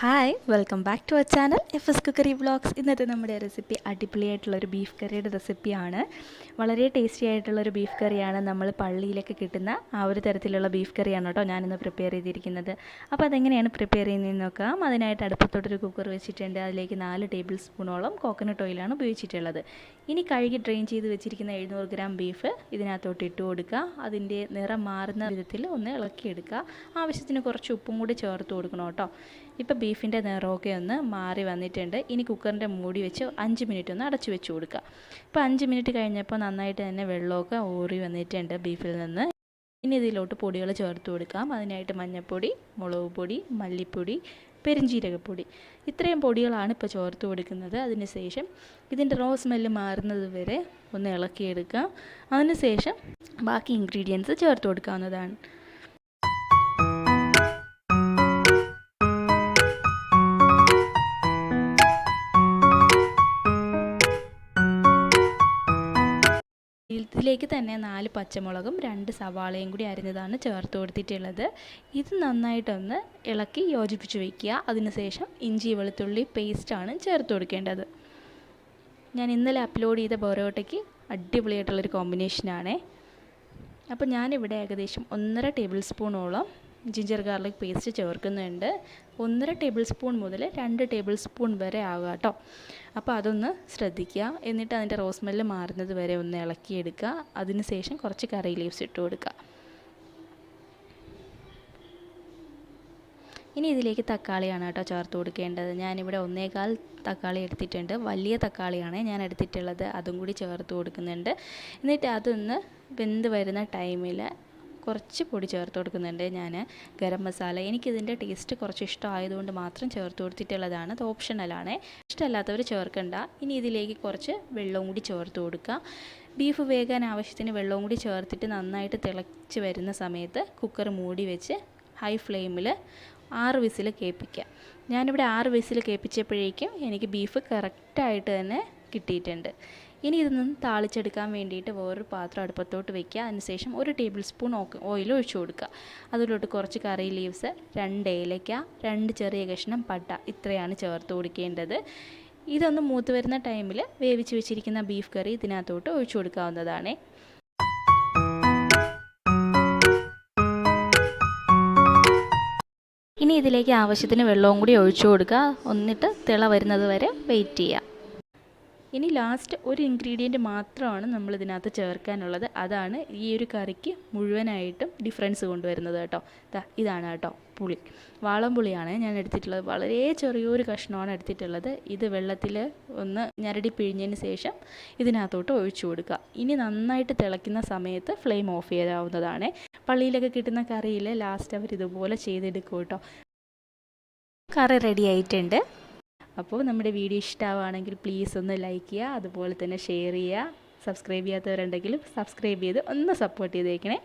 Hi welcome back to our channel fscookeryvlogs. ഇന്നത്തെ നമ്മുടെ recipe അടിപൊളിയായിട്ടുള്ളൊരു beef കറിയുടെ റെസിപ്പിയാണ്. വളരെ ടേസ്റ്റി ആയിട്ടുള്ളൊരു ബീഫ് കറിയാണ്. നമ്മൾ പള്ളിയിലൊക്കെ കിട്ടുന്ന ആ ഒരു തരത്തിലുള്ള ബീഫ് കറിയാണ് കേട്ടോ ഞാനിന്ന് പ്രിപ്പയർ ചെയ്തിരിക്കുന്നത്. അപ്പോൾ അതെങ്ങനെയാണ് പ്രിപ്പയർ ചെയ്യുന്നതെന്ന് നോക്കാം. അതിനായിട്ട് അടുപ്പത്തോട്ടൊരു കുക്കർ വെച്ചിട്ടുണ്ട്. അതിലേക്ക് 4 ടേബിൾ സ്പൂണോളം കോക്കനട്ട് ഓയിലാണ് ഉപയോഗിച്ചിട്ടുള്ളത്. ഇനി കഴുകി ഡ്രെയിൻ ചെയ്ത് വെച്ചിരിക്കുന്ന 700 ഗ്രാം ബീഫ് ഇതിനകത്തോട്ട് ഇട്ട് കൊടുക്കുക. അതിൻ്റെ നിറം മാറുന്ന വിധത്തിൽ ഒന്ന് ഇളക്കിയെടുക്കുക. ആവശ്യത്തിന് കുറച്ച് ഉപ്പും കൂടി ചേർത്ത് കൊടുക്കണം കേട്ടോ. ഇപ്പോൾ ബീഫിൻ്റെ നിറമൊക്കെ ഒന്ന് മാറി വന്നിട്ടുണ്ട്. ഇനി കുക്കറിൻ്റെ മൂടി വെച്ച് 5 മിനിറ്റ് ഒന്ന് അടച്ചു വെച്ച് കൊടുക്കുക. ഇപ്പോൾ 5 മിനിറ്റ് കഴിഞ്ഞപ്പോൾ നന്നായിട്ട് തന്നെ വെള്ളമൊക്കെ ഊറി വന്നിട്ടുണ്ട് ബീഫിൽ നിന്ന്. ഇനി ഇതിലോട്ട് പൊടികൾ ചേർത്ത് കൊടുക്കാം. അതിനായിട്ട് മഞ്ഞൾപ്പൊടി, മുളക് പൊടി, മല്ലിപ്പൊടി, പെരുംജീരകപ്പൊടി, ഇത്രയും പൊടികളാണ് ഇപ്പോൾ ചേർത്ത് കൊടുക്കുന്നത്. അതിനുശേഷം ഇതിൻ്റെ റോ സ്മെല്ല് മാറുന്നത് വരെ ഒന്ന് ഇളക്കിയെടുക്കാം. അതിനുശേഷം ബാക്കി ഇൻഗ്രീഡിയൻസ് ചേർത്ത് കൊടുക്കാവുന്നതാണ്. ഇതിലേക്ക് തന്നെ 4 പച്ചമുളകും 2 സവാളയും കൂടി അരിഞ്ഞതാണ് ചേർത്ത് കൊടുത്തിട്ടുള്ളത്. ഇത് നന്നായിട്ടൊന്ന് ഇളക്കി യോജിപ്പിച്ച് വയ്ക്കുക. അതിനുശേഷം ഇഞ്ചി വെളുത്തുള്ളി പേസ്റ്റാണ് ചേർത്ത് കൊടുക്കേണ്ടത്. ഞാൻ ഇന്നലെ അപ്ലോഡ് ചെയ്ത പൊറോട്ടയ്ക്ക് അടിപൊളിയായിട്ടുള്ളൊരു കോമ്പിനേഷനാണ്. അപ്പോൾ ഞാനിവിടെ ഏകദേശം 1.5 ടേബിൾ സ്പൂണോളം ജിഞ്ചർ ഗാർലിക് പേസ്റ്റ് ചേർക്കുന്നുണ്ട്. 1.5 ടേബിൾ സ്പൂൺ മുതൽ 2 ടേബിൾ സ്പൂൺ വരെ ആവുക കേട്ടോ. അപ്പോൾ അതൊന്ന് ശ്രദ്ധിക്കുക. എന്നിട്ട് അതിൻ്റെ റോസ്മെല്ല് മാറുന്നത് വരെ ഒന്ന് ഇളക്കിയെടുക്കുക. അതിനുശേഷം കുറച്ച് കറി ലീവ്സ് ഇട്ട് കൊടുക്കുക. ഇനി ഇതിലേക്ക് തക്കാളിയാണ് കേട്ടോ ചേർത്ത് കൊടുക്കേണ്ടത്. ഞാനിവിടെ 1.25 തക്കാളി എടുത്തിട്ടുണ്ട്. വലിയ തക്കാളിയാണ് ഞാൻ എടുത്തിട്ടുള്ളത്. അതും കൂടി ചേർത്ത് കൊടുക്കുന്നുണ്ട്. എന്നിട്ട് അതൊന്ന് വെന്ത് വരുന്ന ടൈമിൽ കുറച്ച് പൊടി ചേർത്ത് കൊടുക്കുന്നുണ്ട്. ഞാൻ ഗരം മസാല, എനിക്കിതിൻ്റെ ടേസ്റ്റ് കുറച്ച് ഇഷ്ടമായതുകൊണ്ട് മാത്രം ചേർത്ത് കൊടുത്തിട്ടുള്ളതാണ്. അത് ഓപ്ഷണലാണ്, ഇഷ്ടമല്ലാത്തവർ ചേർക്കണ്ട. ഇനി ഇതിലേക്ക് കുറച്ച് വെള്ളവും കൂടി ചേർത്ത് കൊടുക്കുക. ബീഫ് വേകാൻ ആവശ്യത്തിന് വെള്ളവും കൂടി ചേർത്തിട്ട് നന്നായിട്ട് തിളച്ച് വരുന്ന സമയത്ത് കുക്കർ മൂടി വെച്ച് ഹൈ ഫ്ലെയിമിൽ 6 വിസിൽ കേൾപ്പിക്കുക. ഞാനിവിടെ 6 വിസിൽ കേൾപ്പിച്ചപ്പോഴേക്കും എനിക്ക് ബീഫ് കറക്റ്റായിട്ട് തന്നെ കിട്ടിയിട്ടുണ്ട്. ഇനി ഇതൊന്ന് താളിച്ചെടുക്കാൻ വേണ്ടിയിട്ട് വേറൊരു പാത്രം അടുപ്പത്തോട്ട് വയ്ക്കുക. അതിനുശേഷം 1 ടേബിൾ സ്പൂൺ ഓയിൽ ഒഴിച്ചു കൊടുക്കുക. അതിലോട്ട് കുറച്ച് കറി ലീവ്സ്, 2 ഏലയ്ക്ക, 2 ചെറിയ കഷ്ണം പട്ട, ഇത്രയാണ് ചേർത്ത് കൊടുക്കേണ്ടത്. ഇതൊന്ന് മൂത്ത് വരുന്ന ടൈമിൽ വേവിച്ച് വെച്ചിരിക്കുന്ന ബീഫ് കറി ഇതിനകത്തോട്ട് ഒഴിച്ചു കൊടുക്കാവുന്നതാണ്. ഇനി ഇതിലേക്ക് ആവശ്യത്തിന് വെള്ളവും കൂടി ഒഴിച്ചു കൊടുക്കുക. എന്നിട്ട് തിള വരുന്നത് വരെ വെയിറ്റ് ചെയ്യുക. ഇനി ലാസ്റ്റ് ഒരു ഇൻഗ്രീഡിയൻറ്റ് മാത്രമാണ് നമ്മൾ ഇതിനകത്ത് ചേർക്കാനുള്ളത്. അതാണ് ഈ ഒരു കറിക്ക് മുഴുവനായിട്ടും ഡിഫറൻസ് കൊണ്ടുവരുന്നത് കേട്ടോ. ഇതാണ് കേട്ടോ പുളി. വാളം പുളിയാണ് ഞാൻ എടുത്തിട്ടുള്ളത്. വളരെ ചെറിയൊരു കഷ്ണമാണ് എടുത്തിട്ടുള്ളത്. ഇത് വെള്ളത്തിൽ ഒന്ന് ഞരടി പിഴിഞ്ഞതിന് ശേഷം ഇതിനകത്തോട്ട് ഒഴിച്ചു കൊടുക്കുക. ഇനി നന്നായിട്ട് തിളയ്ക്കുന്ന സമയത്ത് ഫ്ലെയിം ഓഫ് ചെയ്യാവുന്നതാണ്. പള്ളിയിലൊക്കെ കിട്ടുന്ന കറിയിൽ ലാസ്റ്റ് അവർ ഇതുപോലെ ചെയ്തെടുക്കും കേട്ടോ. കറി റെഡി ആയിട്ടുണ്ട്. അപ്പോൾ നമ്മുടെ വീഡിയോ ഇഷ്ടമാവുകയാണെങ്കിൽ പ്ലീസ് ഒന്ന് ലൈക്ക് ചെയ്യുക. അതുപോലെ തന്നെ ഷെയർ ചെയ്യുക. സബ്സ്ക്രൈബ് ചെയ്യാത്തവരുണ്ടെങ്കിലും സബ്സ്ക്രൈബ് ചെയ്ത് ഒന്ന് സപ്പോർട്ട് ചെയ്തേക്കണേ.